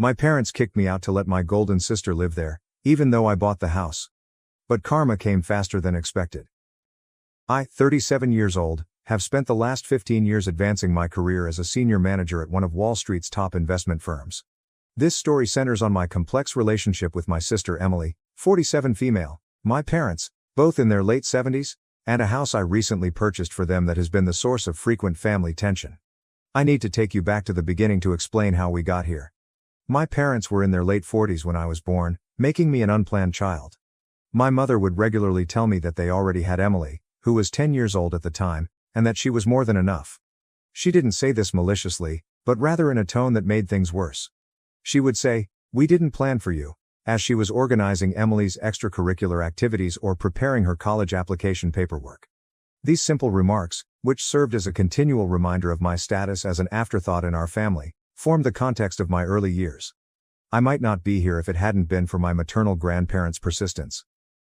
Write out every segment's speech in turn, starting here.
My parents kicked me out to let my golden sister live there, even though I bought the house. But karma came faster than expected. I, 37 years old, have spent the last 15 years advancing my career as a senior manager at one of Wall Street's top investment firms. This story centers on my complex relationship with my sister Emily, 47 female, my parents, both in their late 70s, and a house I recently purchased for them that has been the source of frequent family tension. I need to take you back to the beginning to explain how we got here. My parents were in their late 40s when I was born, making me an unplanned child. My mother would regularly tell me that they already had Emily, who was 10 years old at the time, and that she was more than enough. She didn't say this maliciously, but rather in a tone that made things worse. She would say, "We didn't plan for you," as she was organizing Emily's extracurricular activities or preparing her college application paperwork. These simple remarks, which served as a continual reminder of my status as an afterthought in our family, formed the context of my early years. I might not be here if it hadn't been for my maternal grandparents' persistence.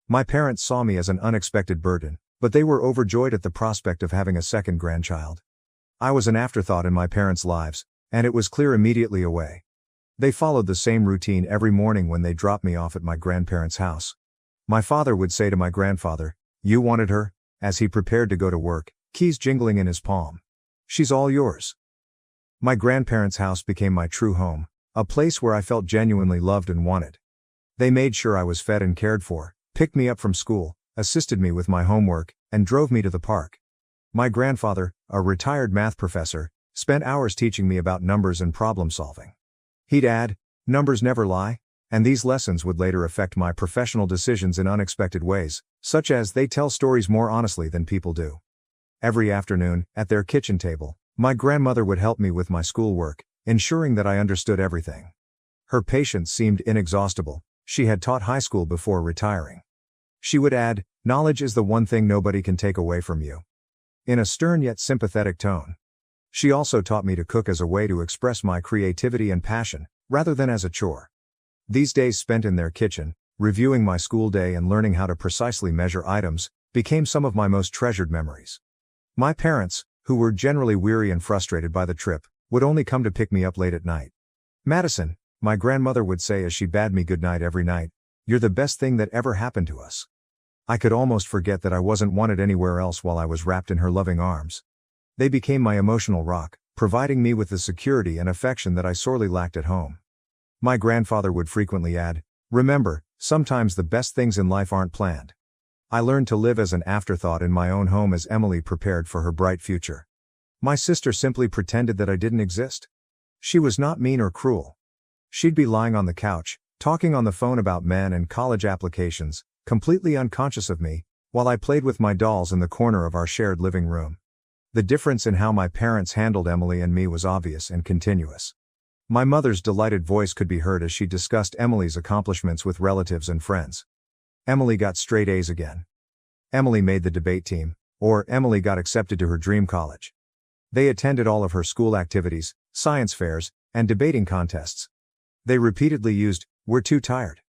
My parents saw me as an unexpected burden, but they were overjoyed at the prospect of having a second grandchild. I was an afterthought in my parents' lives, and it was clear immediately away. They followed the same routine every morning when they dropped me off at my grandparents' house. My father would say to my grandfather, "You wanted her," as he prepared to go to work, keys jingling in his palm. "She's all yours." My grandparents' house became my true home, a place where I felt genuinely loved and wanted. They made sure I was fed and cared for, picked me up from school, assisted me with my homework, and drove me to the park. My grandfather, a retired math professor, spent hours teaching me about numbers and problem solving. He'd add, "Numbers never lie," and these lessons would later affect my professional decisions in unexpected ways, such as they tell stories more honestly than people do. Every afternoon, at their kitchen table, my grandmother would help me with my schoolwork, ensuring that I understood everything. Her patience seemed inexhaustible. She had taught high school before retiring. She would add, "Knowledge is the one thing nobody can take away from you," in a stern yet sympathetic tone. She also taught me to cook as a way to express my creativity and passion, rather than as a chore. These days spent in their kitchen, reviewing my school day and learning how to precisely measure items, became some of my most treasured memories. My parents, who were generally weary and frustrated by the trip, would only come to pick me up late at night. "Madison," my grandmother would say as she bade me goodnight every night, "you're the best thing that ever happened to us." I could almost forget that I wasn't wanted anywhere else while I was wrapped in her loving arms. They became my emotional rock, providing me with the security and affection that I sorely lacked at home. My grandfather would frequently add, "Remember, sometimes the best things in life aren't planned." I learned to live as an afterthought in my own home as Emily prepared for her bright future. My sister simply pretended that I didn't exist. She was not mean or cruel. She'd be lying on the couch, talking on the phone about men and college applications, completely unconscious of me, while I played with my dolls in the corner of our shared living room. The difference in how my parents handled Emily and me was obvious and continuous. My mother's delighted voice could be heard as she discussed Emily's accomplishments with relatives and friends. Emily got straight A's again. Emily made the debate team, or Emily got accepted to her dream college. They attended all of her school activities, science fairs, and debating contests. They repeatedly used, "We're too tired,"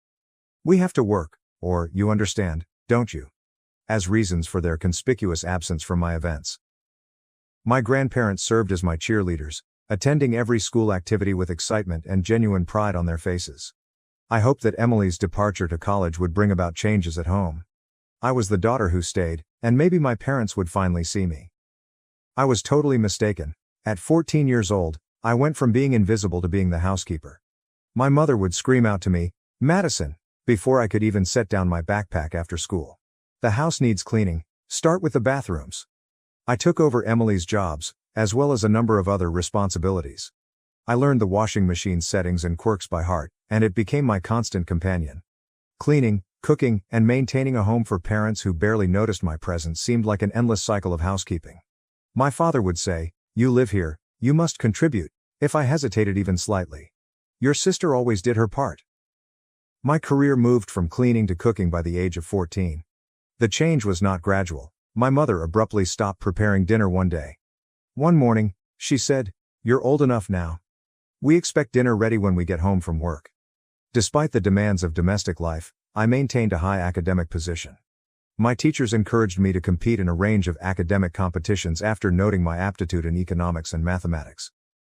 "We have to work," or "You understand, don't you?" as reasons for their conspicuous absence from my events. My grandparents served as my cheerleaders, attending every school activity with excitement and genuine pride on their faces. I hoped that Emily's departure to college would bring about changes at home. I was the daughter who stayed, and maybe my parents would finally see me. I was totally mistaken. At 14 years old, I went from being invisible to being the housekeeper. My mother would scream out to me, "Madison," before I could even set down my backpack after school. "The house needs cleaning. Start with the bathrooms." I took over Emily's jobs, as well as a number of other responsibilities. I learned the washing machine settings and quirks by heart, and it became my constant companion. Cleaning, cooking, and maintaining a home for parents who barely noticed my presence seemed like an endless cycle of housekeeping. My father would say, "You live here, you must contribute," if I hesitated even slightly. "Your sister always did her part." My career moved from cleaning to cooking by the age of 14. The change was not gradual. My mother abruptly stopped preparing dinner one day. One morning, she said, "You're old enough now. We expect dinner ready when we get home from work." Despite the demands of domestic life, I maintained a high academic position. My teachers encouraged me to compete in a range of academic competitions after noting my aptitude in economics and mathematics.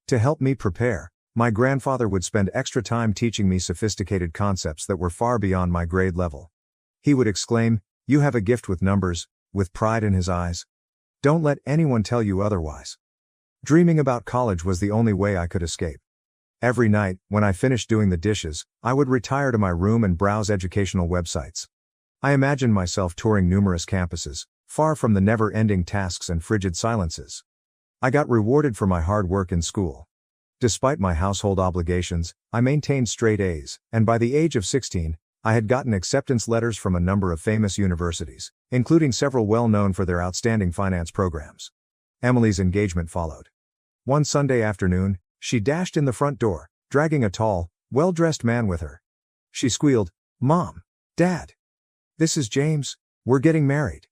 To help me prepare, My grandfather would spend extra time teaching me sophisticated concepts that were far beyond my grade level. He would exclaim, "You have a gift with numbers," with pride in his eyes. "Don't let anyone tell you otherwise." Dreaming about college was the only way I could escape. Every night, when I finished doing the dishes, I would retire to my room and browse educational websites. I imagined myself touring numerous campuses, far from the never-ending tasks and frigid silences. I got rewarded for my hard work in school. Despite my household obligations, I maintained straight A's, and by the age of 16, I had gotten acceptance letters from a number of famous universities, including several well known for their outstanding finance programs. Emily's engagement followed. One Sunday afternoon, she dashed in the front door, dragging a tall, well-dressed man with her. She squealed, "Mom! Dad! This is James, we're getting married."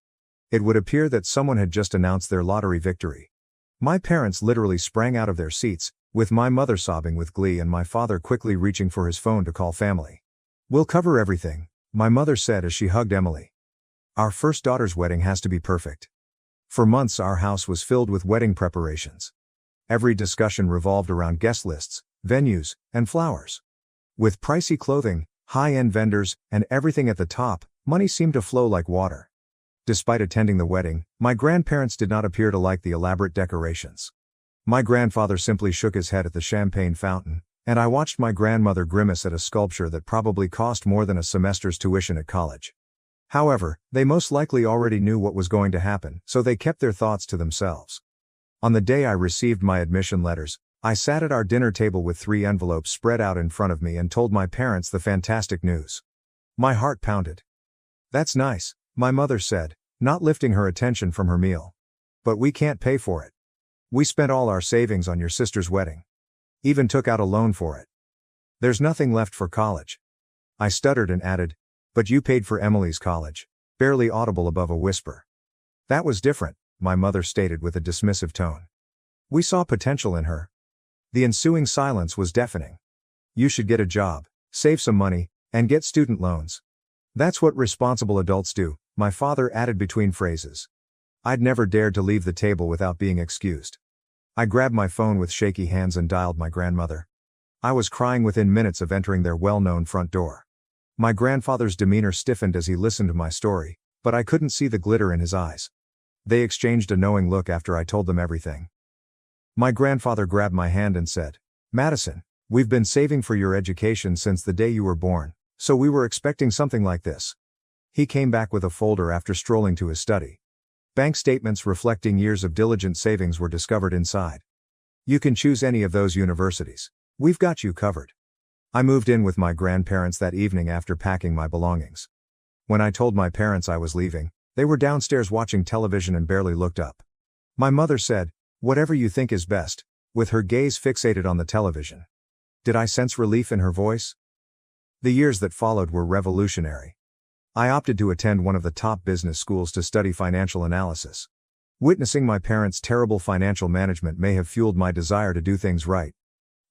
It would appear that someone had just announced their lottery victory. My parents literally sprang out of their seats, with my mother sobbing with glee and my father quickly reaching for his phone to call family. "We'll cover everything," my mother said as she hugged Emily. "Our first daughter's wedding has to be perfect." For months our house was filled with wedding preparations. Every discussion revolved around guest lists, venues, and flowers. With pricey clothing, high-end vendors, and everything at the top, money seemed to flow like water. Despite attending the wedding, my grandparents did not appear to like the elaborate decorations. My grandfather simply shook his head at the champagne fountain, and I watched my grandmother grimace at a sculpture that probably cost more than a semester's tuition at college. However, they most likely already knew what was going to happen, so they kept their thoughts to themselves. On the day I received my admission letters, I sat at our dinner table with 3 envelopes spread out in front of me and told my parents the fantastic news. My heart pounded. "That's nice," my mother said, not lifting her attention from her meal. "But we can't pay for it. We spent all our savings on your sister's wedding. Even took out a loan for it. There's nothing left for college." I stuttered and added, "But you paid for Emily's college," barely audible above a whisper. "That was different," my mother stated with a dismissive tone. "We saw potential in her." The ensuing silence was deafening. "You should get a job, save some money, and get student loans. That's what responsible adults do," my father added between phrases. I'd never dared to leave the table without being excused. I grabbed my phone with shaky hands and dialed my grandmother. I was crying within minutes of entering their well-known front door. My grandfather's demeanor stiffened as he listened to my story, but I couldn't see the glitter in his eyes. They exchanged a knowing look after I told them everything. My grandfather grabbed my hand and said, "Madison, we've been saving for your education since the day you were born, so we were expecting something like this." He came back with a folder after strolling to his study. Bank statements reflecting years of diligent savings were discovered inside. "You can choose any of those universities. We've got you covered." I moved in with my grandparents that evening after packing my belongings. When I told my parents I was leaving, they were downstairs watching television and barely looked up. My mother said, "Whatever you think is best," with her gaze fixated on the television. Did I sense relief in her voice? The years that followed were revolutionary. I opted to attend one of the top business schools to study financial analysis. Witnessing my parents' terrible financial management may have fueled my desire to do things right.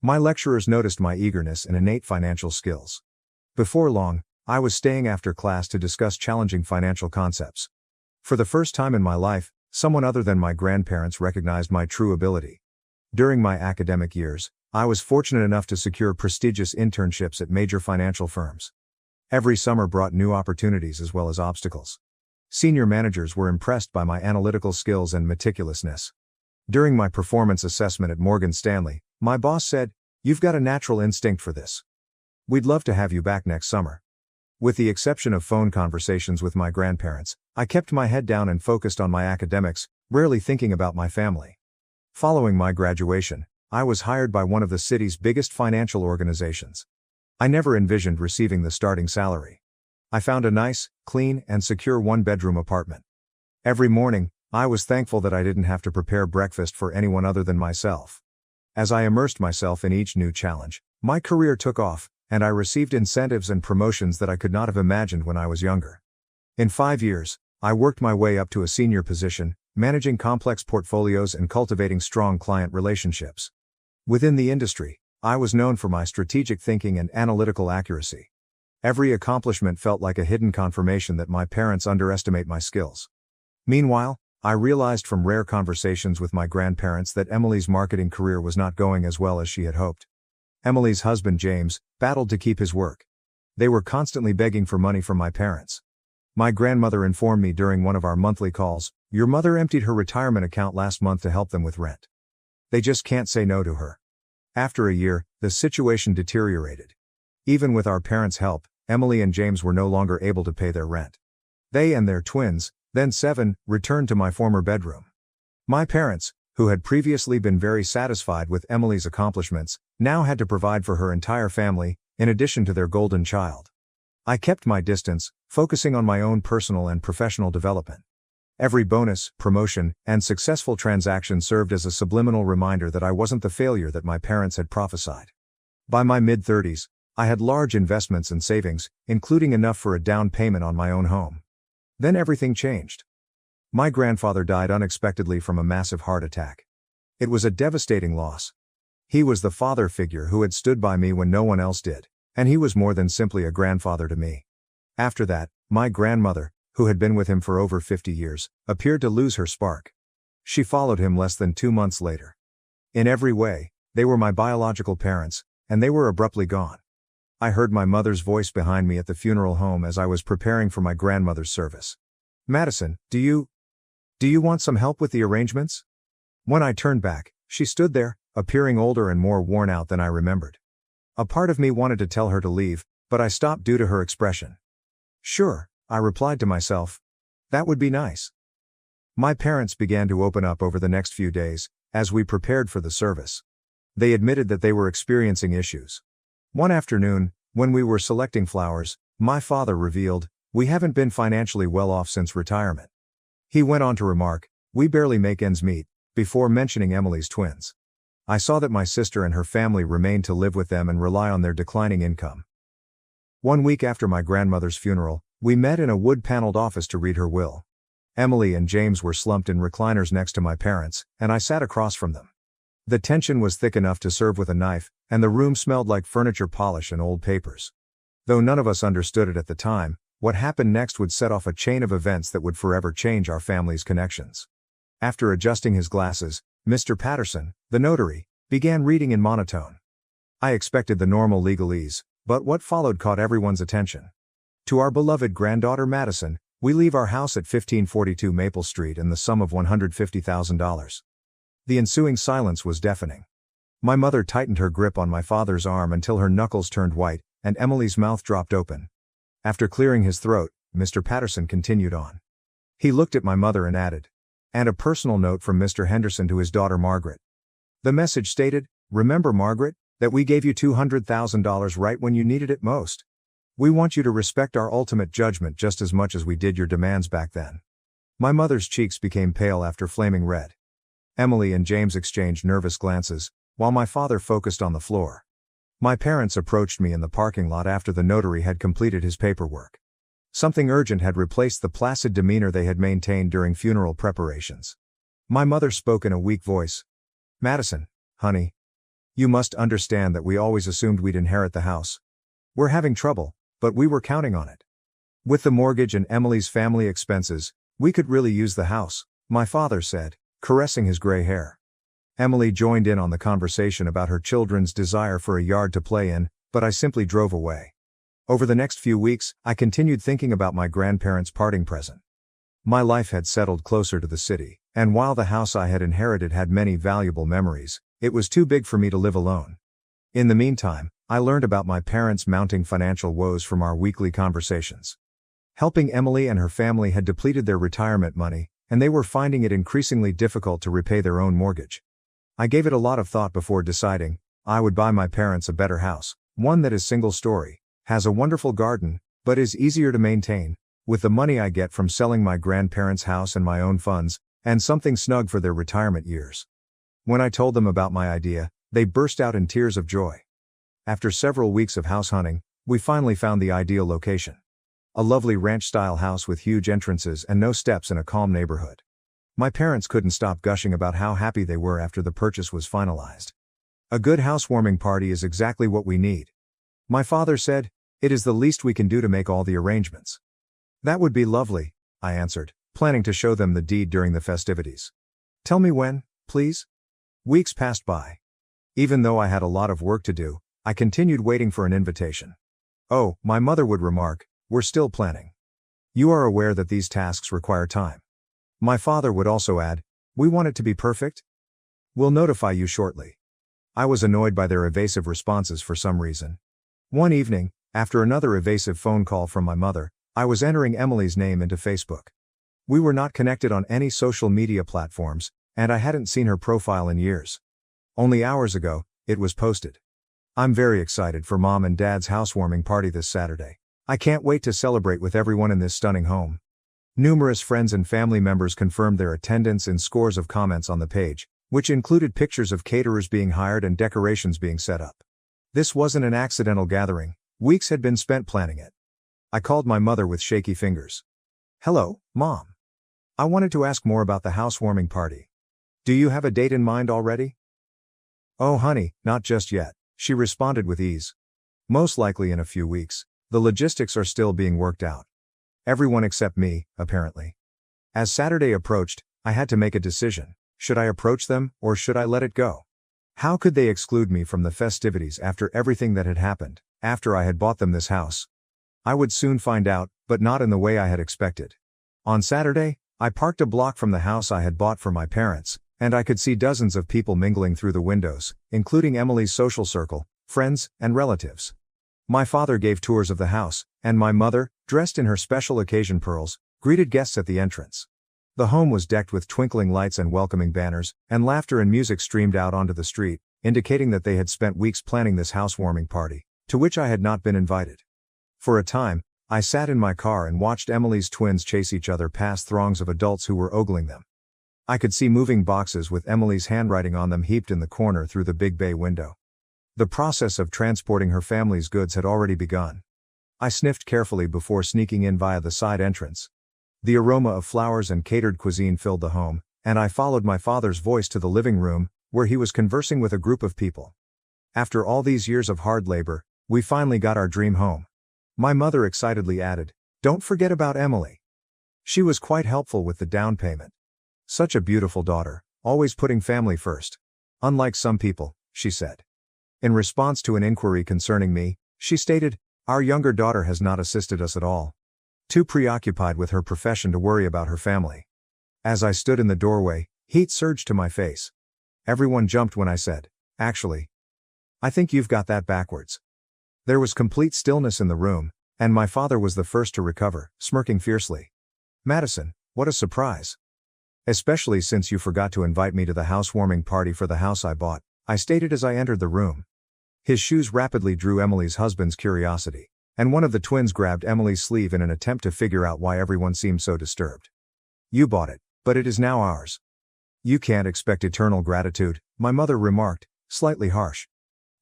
My lecturers noticed my eagerness and innate financial skills. Before long, I was staying after class to discuss challenging financial concepts. For the first time in my life, someone other than my grandparents recognized my true ability. During my academic years, I was fortunate enough to secure prestigious internships at major financial firms. Every summer brought new opportunities as well as obstacles. Senior managers were impressed by my analytical skills and meticulousness. During my performance assessment at Morgan Stanley, my boss said, "You've got a natural instinct for this. We'd love to have you back next summer." With the exception of phone conversations with my grandparents, I kept my head down and focused on my academics, rarely thinking about my family. Following my graduation, I was hired by one of the city's biggest financial organizations. I never envisioned receiving the starting salary. I found a nice, clean, and secure one-bedroom apartment. Every morning, I was thankful that I didn't have to prepare breakfast for anyone other than myself. As I immersed myself in each new challenge, my career took off, and I received incentives and promotions that I could not have imagined when I was younger. In 5 years, I worked my way up to a senior position, managing complex portfolios and cultivating strong client relationships. Within the industry, I was known for my strategic thinking and analytical accuracy. Every accomplishment felt like a hidden confirmation that my parents underestimate my skills. Meanwhile, I realized from rare conversations with my grandparents that Emily's marketing career was not going as well as she had hoped. Emily's husband James battled to keep his work. They were constantly begging for money from my parents. My grandmother informed me during one of our monthly calls, "Your mother emptied her retirement account last month to help them with rent. They just can't say no to her." After a year, the situation deteriorated. Even with our parents' help, Emily and James were no longer able to pay their rent. They and their twins, then 7, returned to my former bedroom. My parents, who had previously been very satisfied with Emily's accomplishments, now had to provide for her entire family, in addition to their golden child. I kept my distance, focusing on my own personal and professional development. Every bonus, promotion, and successful transaction served as a subliminal reminder that I wasn't the failure that my parents had prophesied. By my mid-30s, I had large investments and savings, including enough for a down payment on my own home. Then everything changed. My grandfather died unexpectedly from a massive heart attack. It was a devastating loss. He was the father figure who had stood by me when no one else did, and he was more than simply a grandfather to me. After that, my grandmother, who had been with him for over 50 years, appeared to lose her spark. She followed him less than 2 months later. In every way, they were my biological parents, and they were abruptly gone. I heard my mother's voice behind me at the funeral home as I was preparing for my grandmother's service. "Madison, do you want some help with the arrangements?" When I turned back, she stood there, appearing older and more worn out than I remembered. A part of me wanted to tell her to leave, but I stopped due to her expression. "Sure," I replied to myself. "That would be nice." My parents began to open up over the next few days, as we prepared for the service. They admitted that they were experiencing issues. One afternoon, when we were selecting flowers, my father revealed, "We haven't been financially well off since retirement." He went on to remark, "We barely make ends meet," before mentioning Emily's twins. I saw that my sister and her family remained to live with them and rely on their declining income. 1 week after my grandmother's funeral, we met in a wood-paneled office to read her will. Emily and James were slumped in recliners next to my parents, and I sat across from them. The tension was thick enough to serve with a knife, and the room smelled like furniture polish and old papers. Though none of us understood it at the time, what happened next would set off a chain of events that would forever change our family's connections. After adjusting his glasses, Mr. Patterson, the notary, began reading in monotone. I expected the normal legalese, but what followed caught everyone's attention. "To our beloved granddaughter Madison, we leave our house at 1542 Maple Street in the sum of $150,000. The ensuing silence was deafening. My mother tightened her grip on my father's arm until her knuckles turned white, and Emily's mouth dropped open. After clearing his throat, Mr. Patterson continued on. He looked at my mother and added, "And a personal note from Mr. Henderson to his daughter Margaret." The message stated, "Remember, Margaret, that we gave you $200,000 right when you needed it most. We want you to respect our ultimate judgment just as much as we did your demands back then." My mother's cheeks became pale after flaming red. Emily and James exchanged nervous glances, while my father focused on the floor. My parents approached me in the parking lot after the notary had completed his paperwork. Something urgent had replaced the placid demeanor they had maintained during funeral preparations. My mother spoke in a weak voice. "Madison, honey. You must understand that we always assumed we'd inherit the house. We're having trouble, but we were counting on it. With the mortgage and Emily's family expenses, we could really use the house," my father said, caressing his gray hair. Emily joined in on the conversation about her children's desire for a yard to play in, but I simply drove away. Over the next few weeks, I continued thinking about my grandparents' parting present. My life had settled closer to the city, and while the house I had inherited had many valuable memories, it was too big for me to live alone. In the meantime, I learned about my parents' mounting financial woes from our weekly conversations. Helping Emily and her family had depleted their retirement money, and they were finding it increasingly difficult to repay their own mortgage. I gave it a lot of thought before deciding I would buy my parents a better house, one that is single-story, has a wonderful garden, but is easier to maintain, with the money I get from selling my grandparents' house and my own funds, and something snug for their retirement years. When I told them about my idea, they burst out in tears of joy. After several weeks of house hunting, we finally found the ideal location. A lovely ranch-style house with huge entrances and no steps in a calm neighborhood. My parents couldn't stop gushing about how happy they were after the purchase was finalized. "A good housewarming party is exactly what we need," my father said. "It is the least we can do to make all the arrangements." "That would be lovely," I answered, planning to show them the deed during the festivities. "Tell me when, please?" Weeks passed by. Even though I had a lot of work to do, I continued waiting for an invitation. "Oh," my mother would remark, "we're still planning. You are aware that these tasks require time." My father would also add, "We want it to be perfect? We'll notify you shortly." I was annoyed by their evasive responses for some reason. One evening, after another evasive phone call from my mother, I was entering Emily's name into Facebook. We were not connected on any social media platforms, and I hadn't seen her profile in years. Only hours ago, it was posted. "I'm very excited for Mom and Dad's housewarming party this Saturday. I can't wait to celebrate with everyone in this stunning home." Numerous friends and family members confirmed their attendance in scores of comments on the page, which included pictures of caterers being hired and decorations being set up. This wasn't an accidental gathering, weeks had been spent planning it. I called my mother with shaky fingers. "Hello, Mom. I wanted to ask more about the housewarming party. Do you have a date in mind already?" "Oh honey, not just yet," she responded with ease. "Most likely in a few weeks. The logistics are still being worked out. Everyone except me, apparently." As Saturday approached, I had to make a decision. Should I approach them, or should I let it go? How could they exclude me from the festivities after everything that had happened, after I had bought them this house? I would soon find out, but not in the way I had expected. On Saturday, I parked a block from the house I had bought for my parents, and I could see dozens of people mingling through the windows, including Emily's social circle, friends, and relatives. My father gave tours of the house, and my mother, dressed in her special occasion pearls, greeted guests at the entrance. The home was decked with twinkling lights and welcoming banners, and laughter and music streamed out onto the street, indicating that they had spent weeks planning this housewarming party, to which I had not been invited. For a time, I sat in my car and watched Emily's twins chase each other past throngs of adults who were ogling them. I could see moving boxes with Emily's handwriting on them heaped in the corner through the big bay window. The process of transporting her family's goods had already begun. I sniffed carefully before sneaking in via the side entrance. The aroma of flowers and catered cuisine filled the home, and I followed my father's voice to the living room, where he was conversing with a group of people. After all these years of hard labor, we finally got our dream home. My mother excitedly added, "Don't forget about Emily. She was quite helpful with the down payment. Such a beautiful daughter, always putting family first. Unlike some people," she said. In response to an inquiry concerning me, she stated, "Our younger daughter has not assisted us at all. Too preoccupied with her profession to worry about her family." As I stood in the doorway, heat surged to my face. Everyone jumped when I said, "Actually, I think you've got that backwards." There was complete stillness in the room, and my father was the first to recover, smirking fiercely. "Madison, what a surprise. Especially since you forgot to invite me to the housewarming party for the house I bought," I stated as I entered the room. His shoes rapidly drew Emily's husband's curiosity, and one of the twins grabbed Emily's sleeve in an attempt to figure out why everyone seemed so disturbed. "You bought it, but it is now ours. You can't expect eternal gratitude," my mother remarked, slightly harsh.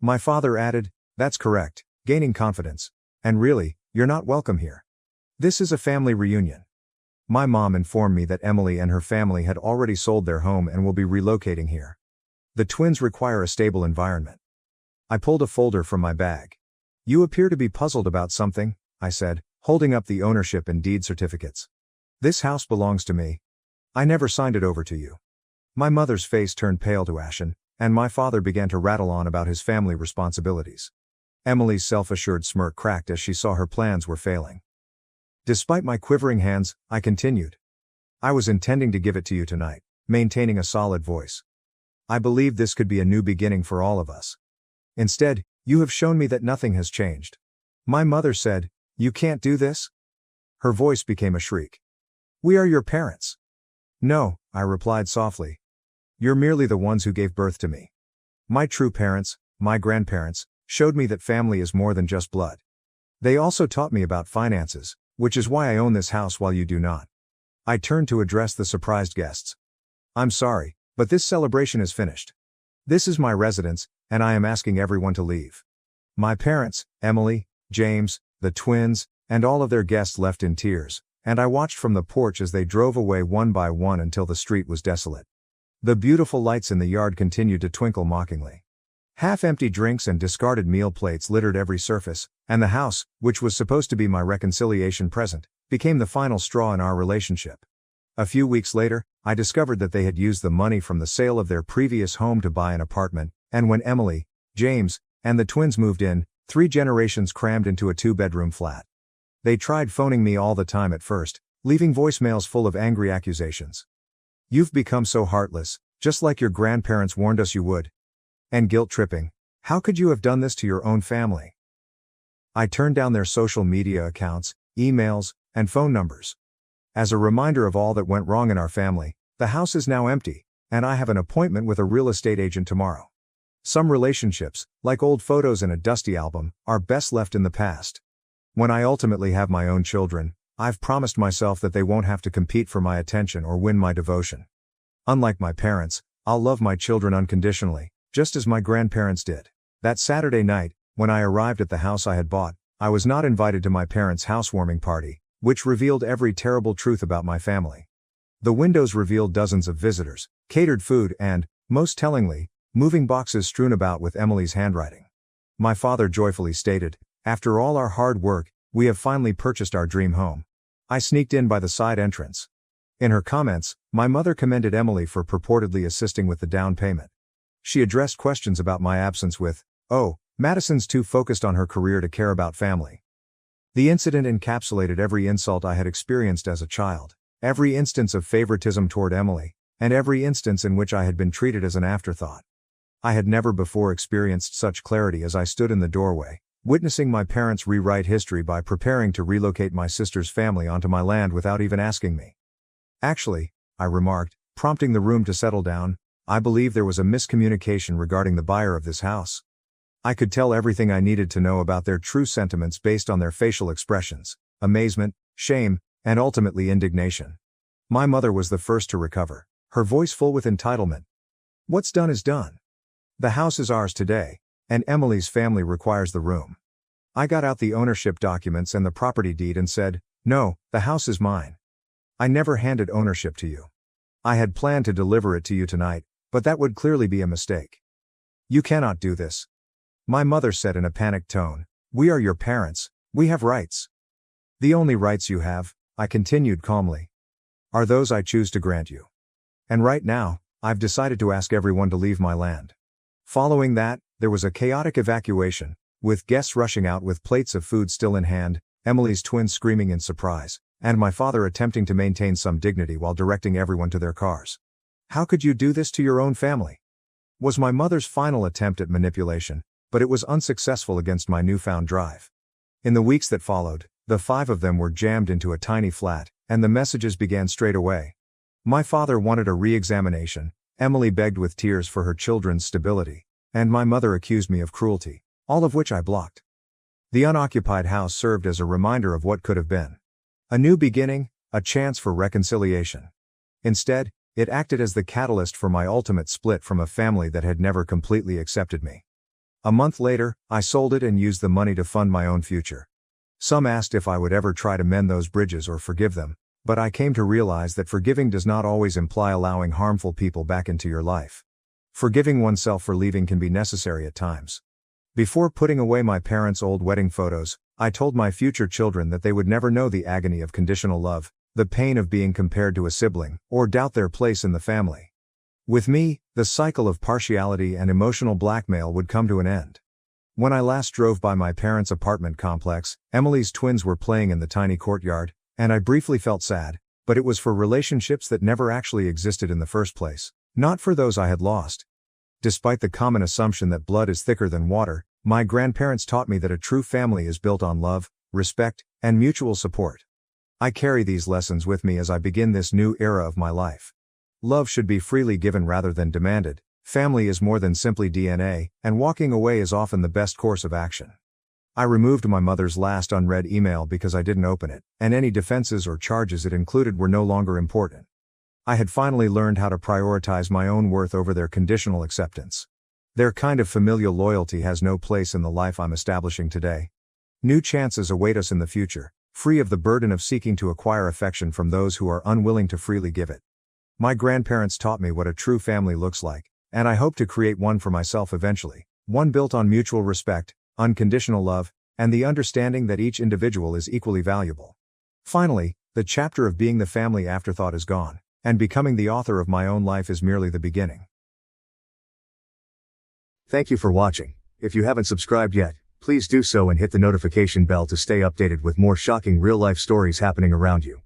My father added, "That's correct," gaining confidence. "And really, you're not welcome here. This is a family reunion." My mom informed me that Emily and her family had already sold their home and will be relocating here. The twins require a stable environment. I pulled a folder from my bag. "You appear to be puzzled about something," I said, holding up the ownership and deed certificates. "This house belongs to me. I never signed it over to you." My mother's face turned pale to ashen, and my father began to rattle on about his family responsibilities. Emily's self-assured smirk cracked as she saw her plans were failing. Despite my quivering hands, I continued. "I was intending to give it to you tonight," maintaining a solid voice. "I believed this could be a new beginning for all of us. Instead, you have shown me that nothing has changed." My mother said, "You can't do this?" Her voice became a shriek. "We are your parents." "No," I replied softly. "You're merely the ones who gave birth to me. My true parents, my grandparents, showed me that family is more than just blood. They also taught me about finances, which is why I own this house while you do not." I turned to address the surprised guests. "I'm sorry, but this celebration is finished. This is my residence, and I am asking everyone to leave." My parents, Emily, James, the twins, and all of their guests left in tears, and I watched from the porch as they drove away one by one until the street was desolate. The beautiful lights in the yard continued to twinkle mockingly. Half-empty drinks and discarded meal plates littered every surface, and the house, which was supposed to be my reconciliation present, became the final straw in our relationship. A few weeks later, I discovered that they had used the money from the sale of their previous home to buy an apartment, and when Emily, James, and the twins moved in, 3 generations crammed into a 2-bedroom flat. They tried phoning me all the time at first, leaving voicemails full of angry accusations. "You've become so heartless, just like your grandparents warned us you would." And guilt-tripping. "How could you have done this to your own family?" I turned down their social media accounts, emails, and phone numbers. As a reminder of all that went wrong in our family, the house is now empty, and I have an appointment with a real estate agent tomorrow. Some relationships, like old photos in a dusty album, are best left in the past. When I ultimately have my own children, I've promised myself that they won't have to compete for my attention or win my devotion. Unlike my parents, I'll love my children unconditionally, just as my grandparents did. That Saturday night, when I arrived at the house I had bought, I was not invited to my parents' housewarming party, which revealed every terrible truth about my family. The windows revealed dozens of visitors, catered food and, most tellingly, moving boxes strewn about with Emily's handwriting. My father joyfully stated, "After all our hard work, we have finally purchased our dream home." I sneaked in by the side entrance. In her comments, my mother commended Emily for purportedly assisting with the down payment. She addressed questions about my absence with, "Oh, Madison's too focused on her career to care about family." The incident encapsulated every insult I had experienced as a child, every instance of favoritism toward Emily, and every instance in which I had been treated as an afterthought. I had never before experienced such clarity as I stood in the doorway, witnessing my parents rewrite history by preparing to relocate my sister's family onto my land without even asking me. "Actually," I remarked, prompting the room to settle down, "I believe there was a miscommunication regarding the buyer of this house." I could tell everything I needed to know about their true sentiments based on their facial expressions: amazement, shame, and ultimately indignation. My mother was the first to recover, her voice full with entitlement. "What's done is done. The house is ours today, and Emily's family requires the room." I got out the ownership documents and the property deed and said, "No, the house is mine. I never handed ownership to you. I had planned to deliver it to you tonight, but that would clearly be a mistake. You cannot do this." My mother said in a panicked tone, "We are your parents, we have rights." "The only rights you have," I continued calmly, "are those I choose to grant you. And right now, I've decided to ask everyone to leave my land." Following that, there was a chaotic evacuation, with guests rushing out with plates of food still in hand, Emily's twins screaming in surprise, and my father attempting to maintain some dignity while directing everyone to their cars. "How could you do this to your own family?" was my mother's final attempt at manipulation, but it was unsuccessful against my newfound drive. In the weeks that followed, the 5 of them were jammed into a tiny flat, and the messages began straight away. My father wanted a re-examination, Emily begged with tears for her children's stability, and my mother accused me of cruelty, all of which I blocked. The unoccupied house served as a reminder of what could have been. A new beginning, a chance for reconciliation. Instead, it acted as the catalyst for my ultimate split from a family that had never completely accepted me. A month later, I sold it and used the money to fund my own future. Some asked if I would ever try to mend those bridges or forgive them, but I came to realize that forgiving does not always imply allowing harmful people back into your life. Forgiving oneself for leaving can be necessary at times. Before putting away my parents' old wedding photos, I told my future children that they would never know the agony of conditional love, the pain of being compared to a sibling, or doubt their place in the family. With me, the cycle of partiality and emotional blackmail would come to an end. When I last drove by my parents' apartment complex, Emily's twins were playing in the tiny courtyard, and I briefly felt sad, but it was for relationships that never actually existed in the first place, not for those I had lost. Despite the common assumption that blood is thicker than water, my grandparents taught me that a true family is built on love, respect, and mutual support. I carry these lessons with me as I begin this new era of my life. Love should be freely given rather than demanded, family is more than simply DNA, and walking away is often the best course of action. I removed my mother's last unread email because I didn't open it, and any defenses or charges it included were no longer important. I had finally learned how to prioritize my own worth over their conditional acceptance. Their kind of familial loyalty has no place in the life I'm establishing today. New chances await us in the future, free of the burden of seeking to acquire affection from those who are unwilling to freely give it. My grandparents taught me what a true family looks like, and I hope to create one for myself eventually, one built on mutual respect, unconditional love, and the understanding that each individual is equally valuable. Finally, the chapter of being the family afterthought is gone, and becoming the author of my own life is merely the beginning. Thank you for watching. If you haven't subscribed yet, please do so and hit the notification bell to stay updated with more shocking real-life stories happening around you.